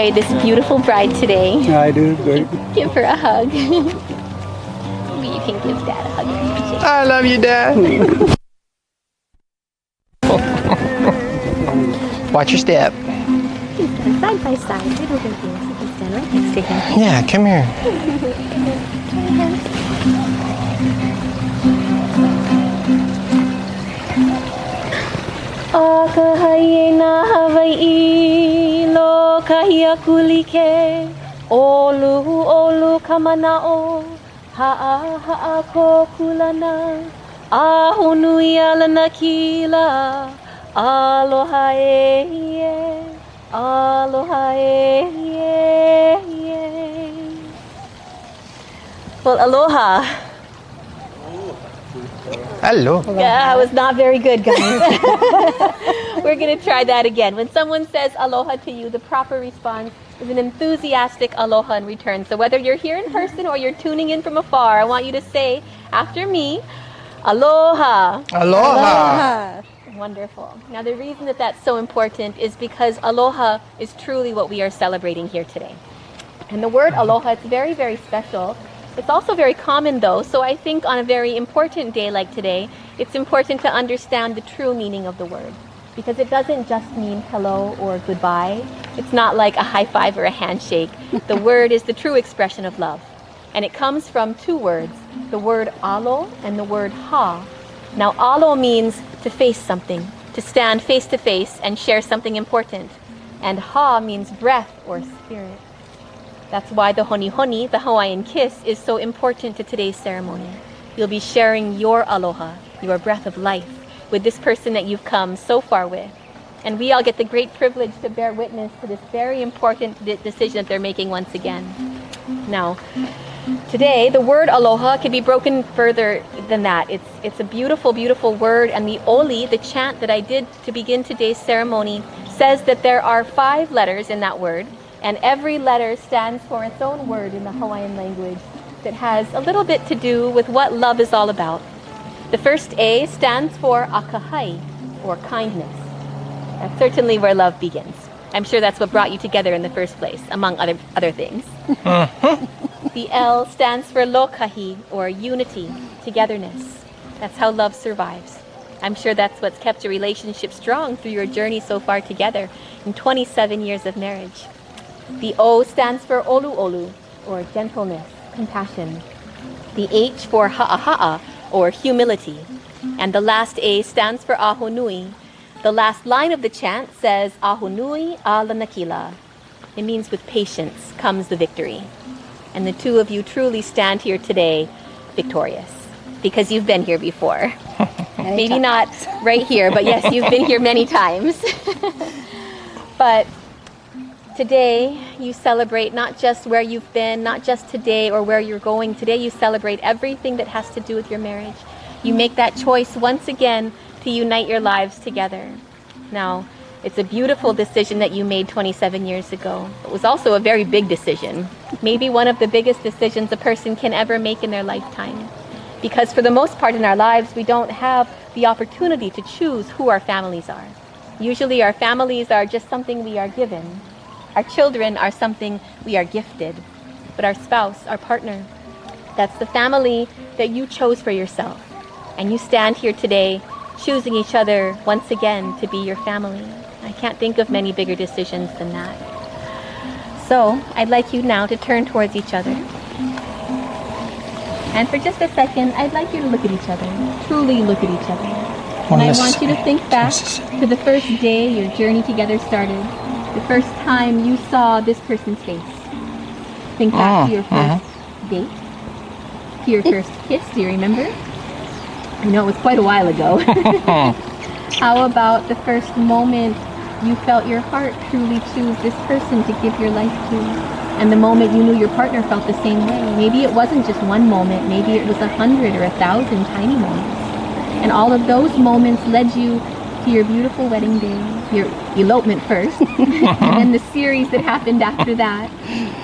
enjoy this beautiful bride today? I do. Very good. Give her a hug. Maybe you can give Dad a hug. I love you, Dad. Watch your step. Stand side by side. They don't think you can stand right next to him. Yeah, come here. Kahayena Hawaii lo kahia kulike olu olu kamanao ha'a ha'a ko kulana ahunui alana kila aloha aloha Well, aloha. Hello. Yeah, I was not very good, guys. We're going to try that again. When someone says aloha to you, the proper response is an enthusiastic aloha in return. So whether you're here in person or you're tuning in from afar, I want you to say after me, aloha. Aloha. Wonderful. Now the reason that that's so important is because aloha is truly what we are celebrating here today. And the word aloha, it's very, very special. It's also very common though, so I think on a very important day like today, it's important to understand the true meaning of the word. Because it doesn't just mean hello or goodbye. It's not like a high five or a handshake. The word is the true expression of love. And it comes from two words, the word alo and the word ha. Now alo means to face something, to stand face to face and share something important. And ha means breath or spirit. That's why the honi honi, the Hawaiian kiss, is so important to today's ceremony. You'll be sharing your aloha, your breath of life, with this person that you've come so far with. And we all get the great privilege to bear witness to this very important decision that they're making once again. Now, today, the word aloha can be broken further than that. It's a beautiful, beautiful word, and the oli, the chant that I did to begin today's ceremony, says that there are 5 letters in that word, and every letter stands for its own word in the Hawaiian language that has a little bit to do with what love is all about. The first A stands for akahai, or kindness. That's certainly where love begins. I'm sure that's what brought you together in the first place, among other things. The L stands for lokahi, or unity, togetherness. That's how love survives. I'm sure that's what's kept your relationship strong through your journey so far together in 27 years of marriage. The O stands for olu olu, or gentleness, compassion. The H for ha'aha'a, or humility. And the last A stands for ahonui. The last line of the chant says, ahonui ala nakila. It means with patience comes the victory. And the two of you truly stand here today victorious, because you've been here before. Maybe not right here, but yes, you've been here many times. But today, you celebrate not just where you've been, not just today or where you're going. Today, you celebrate everything that has to do with your marriage. You make that choice once again to unite your lives together. Now, it's a beautiful decision that you made 27 years ago. It was also a very big decision. Maybe one of the biggest decisions a person can ever make in their lifetime. Because for the most part in our lives, we don't have the opportunity to choose who our families are. Usually our families are just something we are given. Our children are something we are gifted, but our spouse, our partner, that's the family that you chose for yourself. And you stand here today choosing each other once again to be your family. I can't think of many bigger decisions than that. So I'd like you now to turn towards each other. And for just a second, I'd like you to look at each other, truly look at each other. And I want you to think back to the first day your journey together started. The first time you saw this person's face. Think back to your first date, to your first kiss. Do you remember? I know it was quite a while ago. How about the first moment you felt your heart truly choose this person to give your life to? And the moment you knew your partner felt the same way. Maybe it wasn't just one moment. Maybe it was 100 or 1,000 tiny moments. And all of those moments led you to your beautiful wedding day, your elopement first, and then the series that happened after that.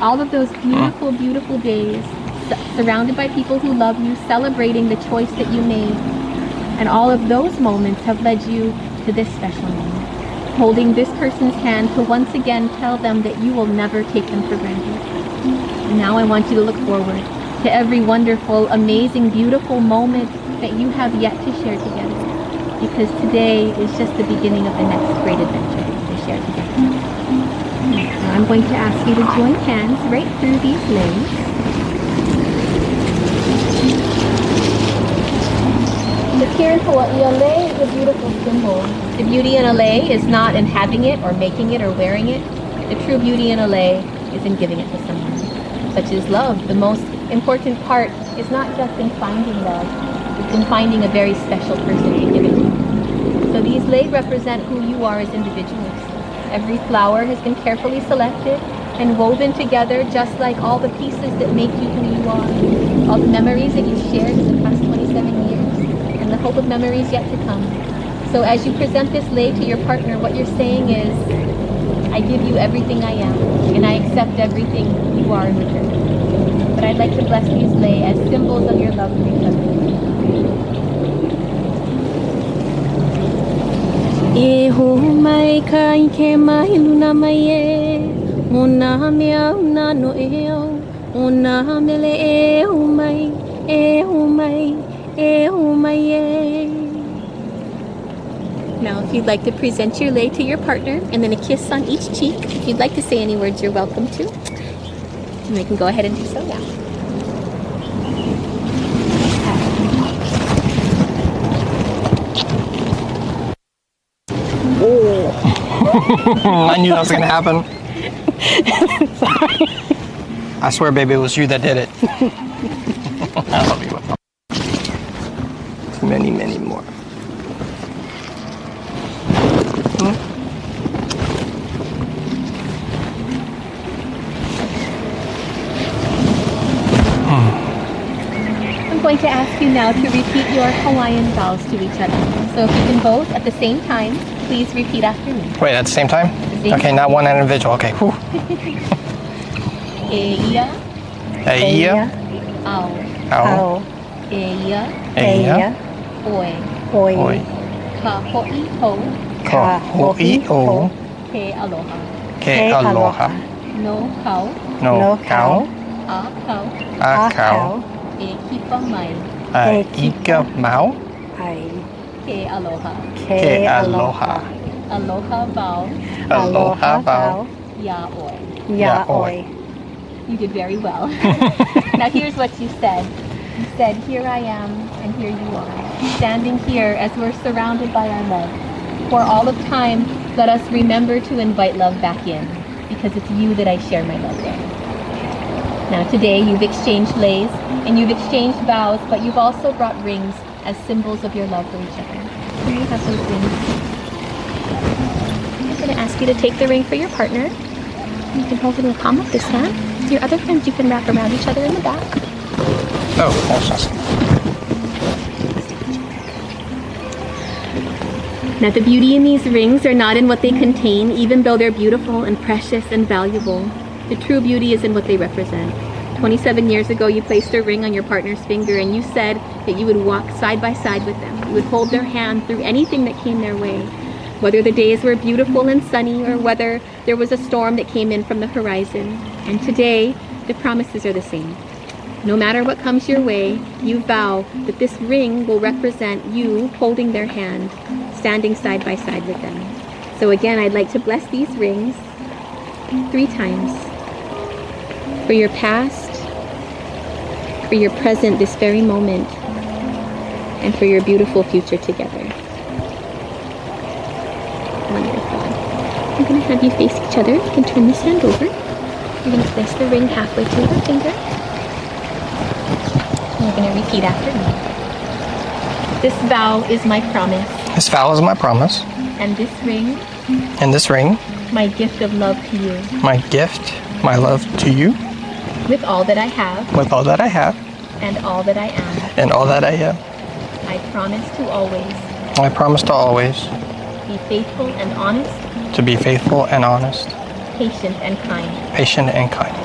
All of those beautiful, beautiful days, surrounded by people who love you, celebrating the choice that you made. And all of those moments have led you to this special moment. holding this person's hand to once again tell them that you will never take them for granted. And now I want you to look forward to every wonderful, amazing, beautiful moment that you have yet to share together. Because today is just the beginning of the next great adventure to share together. Now I'm going to ask you to join hands right through these lanes. But here in Hawaii, a lei is a beautiful symbol. The beauty in a lei is not in having it or making it or wearing it. The true beauty in a lei is in giving it to someone, such as love. The most important part is not just in finding love, it's in finding a very special person to give it to. So these lei represent who you are as individuals. Every flower has been carefully selected and woven together just like all the pieces that make you who you are. All the memories that you've shared in the past 27 years and the hope of memories yet to come. So as you present this lei to your partner, what you're saying is, I give you everything I am and I accept everything you are in return. But I'd like to bless these lei as symbols of your love for each other. E ho mai kai ke mai luna mai e o na mea una no e au o na mele e ho mai e ho mai e ho mai e. Now, if you'd like to present your lei to your partner and then a kiss on each cheek, if you'd like to say any words, you're welcome to. And we can go ahead and do so now. I knew that was going to happen. I swear, baby, it was you that did it. I love you. Many, many more. I'm going to ask you now to repeat your Hawaiian vows to each other. So if you can both at the same time, please repeat after me. Wait, at the same time? same Okay, not one individual. Okay. Whew. E ia, Eia, au. au, E ia, eia, oe. oi, Ka ho'i ho, ka ho'i o, ke aloha. ke aloha, No kau, no kau, a kau, a kau, e kipa mai, a ika mau, ke aloha. ke aloha, Aloha vau, aloha vau, ya oi. ya oi. You did very well. Now here's what you said. You said, here I am, and here you are. Standing here as we're surrounded by our love. For all of time, let us remember to invite love back in, because it's you that I share my love with. Now today, you've exchanged leis, and you've exchanged vows, but you've also brought rings as symbols of your love for each other. Can you have those rings? I'm going to ask you to take the ring for your partner. You can hold it in the palm of this hand. Your other friends you can wrap around each other in the back. Oh, awesome. Now the beauty in these rings are not in what they contain, even though they're beautiful and precious and valuable. The true beauty is in what they represent. 27 years ago, you placed a ring on your partner's finger and you said that you would walk side by side with them. You would hold their hand through anything that came their way. Whether the days were beautiful and sunny or whether there was a storm that came in from the horizon. And today, the promises are the same. No matter what comes your way, you vow that this ring will represent you holding their hand, standing side by side with them. So again, I'd like to bless these rings 3 times. For your past, for your present, this very moment, and for your beautiful future together. Wonderful. I'm going to have you face each other. You can turn this hand over. You're going to place the ring halfway through your finger. And you're going to repeat after me. This vow is my promise. This vow is my promise. And this ring, And this ring, my gift of love to you. my gift, my love to you, With all that I have with all that I have and all that I am. and all that I am. I promise to always I promise to always be faithful and honest, to be faithful and honest, patient and kind. patient and kind.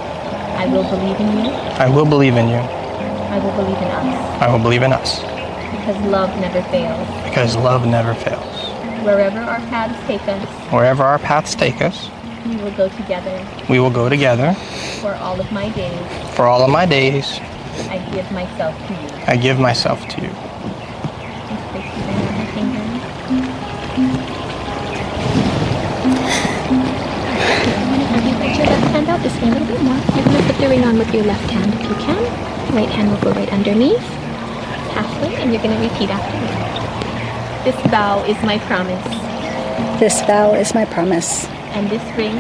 I will believe in you. I will believe in you. I will believe in us. I will believe in us Because love never fails. because love never fails. Wherever our paths take us, Wherever our paths take us, we will go together. we will go together. For all of my days, For all of my days, I give myself to you. I give myself to you. Just place your ring on your finger. Have you put your left hand out this way a little bit more? You're going to put the ring on with your left hand if you can. Right hand will go right underneath, halfway, and you're going to repeat after me. This vow is my promise, This vow is my promise, and this ring,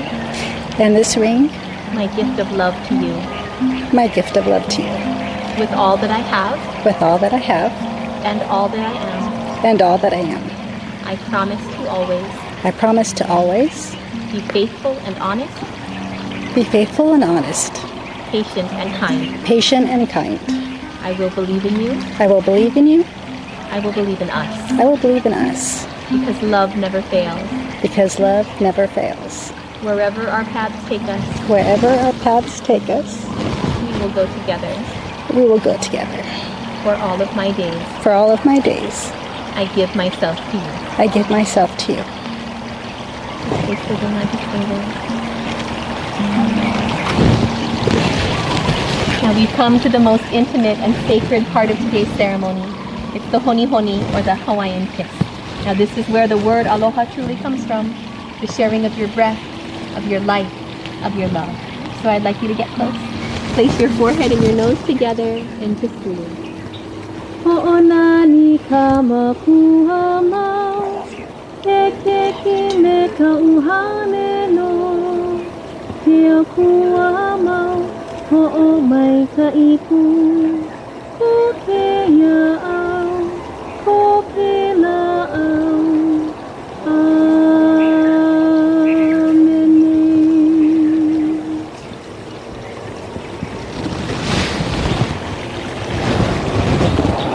and this ring, my gift of love to you. my gift of love to you, With all that I have with all that I have and all that I am, and all that I am. I promise to always I promise to always be faithful and honest, be faithful and honest, patient and kind. patient and kind. I will believe in you. I will believe in you. I will believe in us, I will believe in us, because love never fails. because love never fails. Wherever our paths take us, Wherever our paths take us, we will go together. we will go together. For all of my days, For all of my days, I give myself to you. I give myself to you. Place the ring on his finger. Now we've come to the most intimate and sacred part of today's ceremony. It's the honi honi, or the Hawaiian kiss. Now this is where the word aloha truly comes from, the sharing of your breath, of your life, of your love. So I'd like you to get close. Place your forehead and your nose together and just breathe. Ho'onani ka makua mau, ke ke me ka uhane no. Kia kua mau, ho'o mai ka ipu, ko ke ia au, ko pela au. Amen.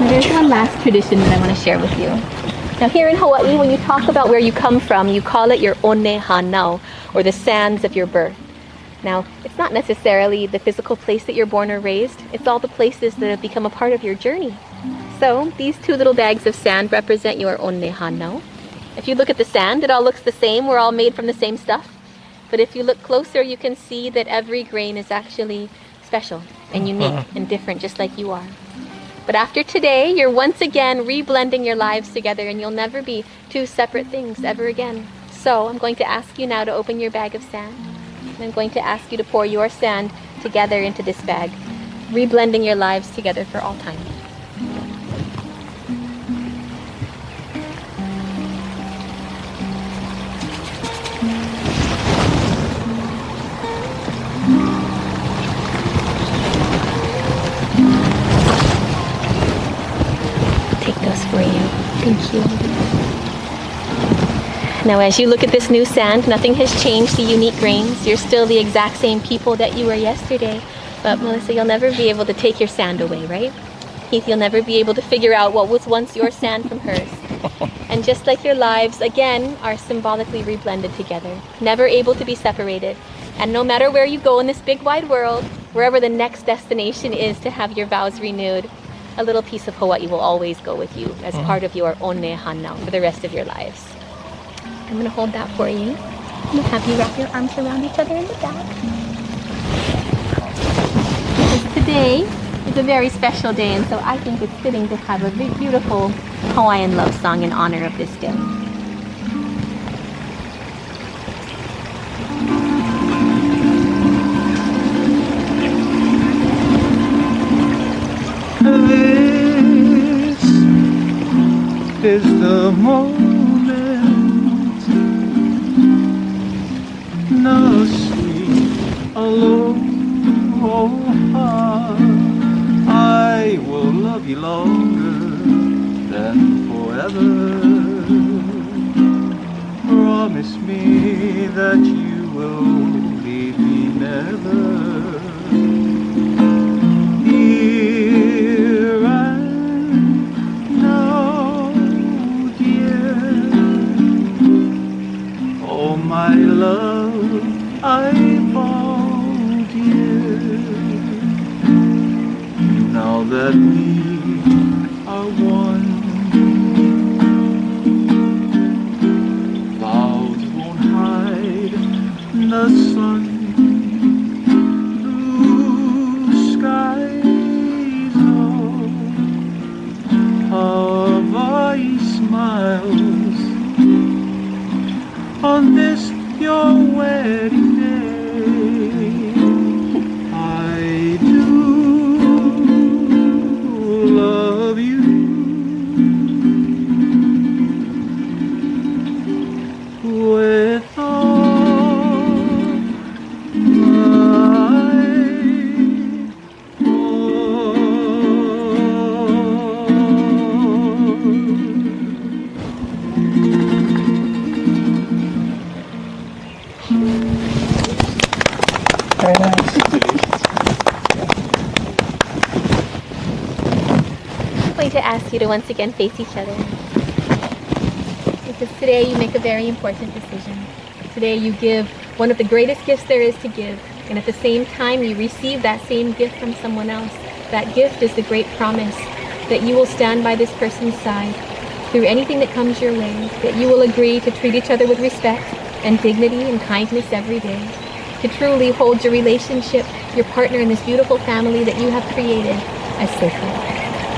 There's one last tradition that I want to share with you. Now here in Hawaii, when you talk about where you come from, you call it your one hanau, or the sands of your birth. Now, it's not necessarily the physical place that you're born or raised, it's all the places that have become a part of your journey. So, these two little bags of sand represent your one hanau. If you look at the sand, it all looks the same, we're all made from the same stuff. But if you look closer, you can see that every grain is actually special and unique and different, just like you are. But after today, you're once again reblending your lives together, and you'll never be two separate things ever again. So I'm going to ask you now to open your bag of sand. And I'm going to ask you to pour your sand together into this bag, reblending your lives together for all time. Take those for you. Thank you. Now as you look at this new sand, nothing has changed the unique grains. You're still the exact same people that you were yesterday. But Melissa, you'll never be able to take your sand away, right? Keith, you'll never be able to figure out what was once your sand from hers. And just like your lives, again, are symbolically reblended together, never able to be separated. And no matter where you go in this big wide world, wherever the next destination is to have your vows renewed, a little piece of Hawaii will always go with you as part of your one hanau for the rest of your lives. I'm going to hold that for you. I'm going to have you wrap your arms around each other in the back. Because today is a very special day, and so I think it's fitting to have a big, beautiful Hawaiian love song in honor of this day. This is the moment, no sweet aloha. I will love you longer than forever. Promise me that you will leave me never. Here and now, dear. Oh my love, I found you. Now that we are one, the sun, blue skies, oh, Hawaii smiles on this your wedding day. I do love you with all my Very nice. I'm going to ask you to once again face each other. Because today you make a very important decision. Today you give one of the greatest gifts there is to give, and at the same time you receive that same gift from someone else. That gift is the great promise that you will stand by this person's side through anything that comes your way, that you will agree to treat each other with respect and dignity and kindness every day, to truly hold your relationship, your partner in this beautiful family that you have created as sacred.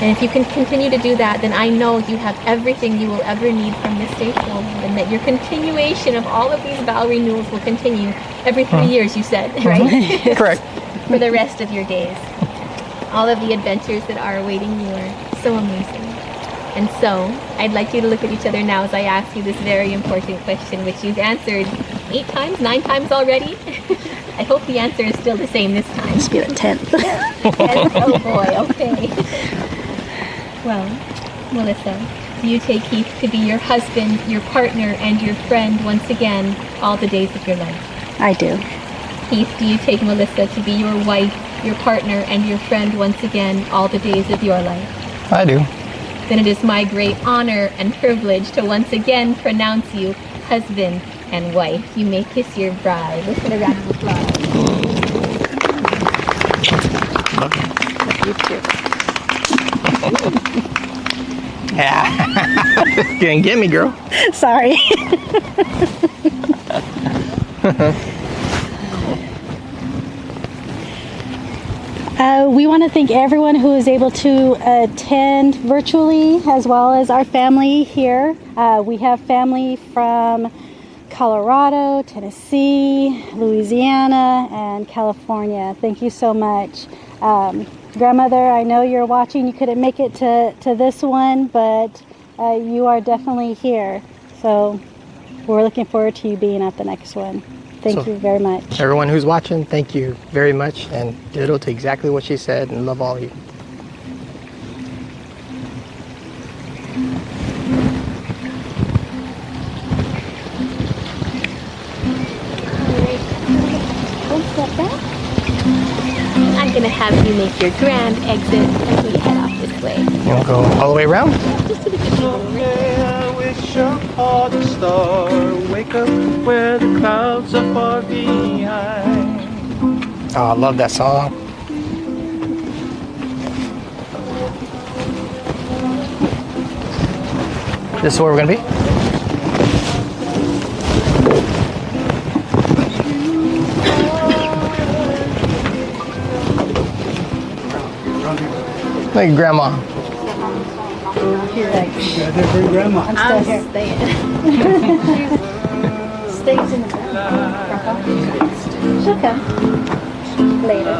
And if you can continue to do that, then I know you have everything you will ever need from this day forward, and that your continuation of all of these vow renewals will continue every 3 years, you said, right? Correct. For the rest of your days. All of the adventures that are awaiting you are so amazing. And so, I'd like you to look at each other now as I ask you this very important question, which you've answered 8 times, 9 times already. I hope the answer is still the same this time. Let's be the 10th. Oh boy, okay. Well, Melissa, do you take Keith to be your husband, your partner, and your friend once again all the days of your life? I do. Keith, do you take Melissa to be your wife, your partner, and your friend once again all the days of your life? I do. Then it is my great honor and privilege to once again pronounce you husband and wife. You may kiss your bride. Let's get a round of applause. You too. Yeah. You didn't get me, girl. Sorry. We want to thank everyone who is able to attend virtually, as well as our family here. We have family from Colorado, Tennessee, Louisiana, and California. Thank you so much. Grandmother, I know you're watching. You couldn't make it to this one, but you are definitely here. So we're looking forward to you being at the next one. Thank you very much. Everyone who's watching, thank you very much, and ditto to exactly what she said, and love all of you. I'm going to have you make your grand exit as we head off this way. You want to go all the way around? Just to the good people. Someday I wish upon a star, wake up where the clouds are far behind. Oh, I love that song. This is where we're going to be? Look at Grandma. I'm still here. Stays in the back. She'll come later.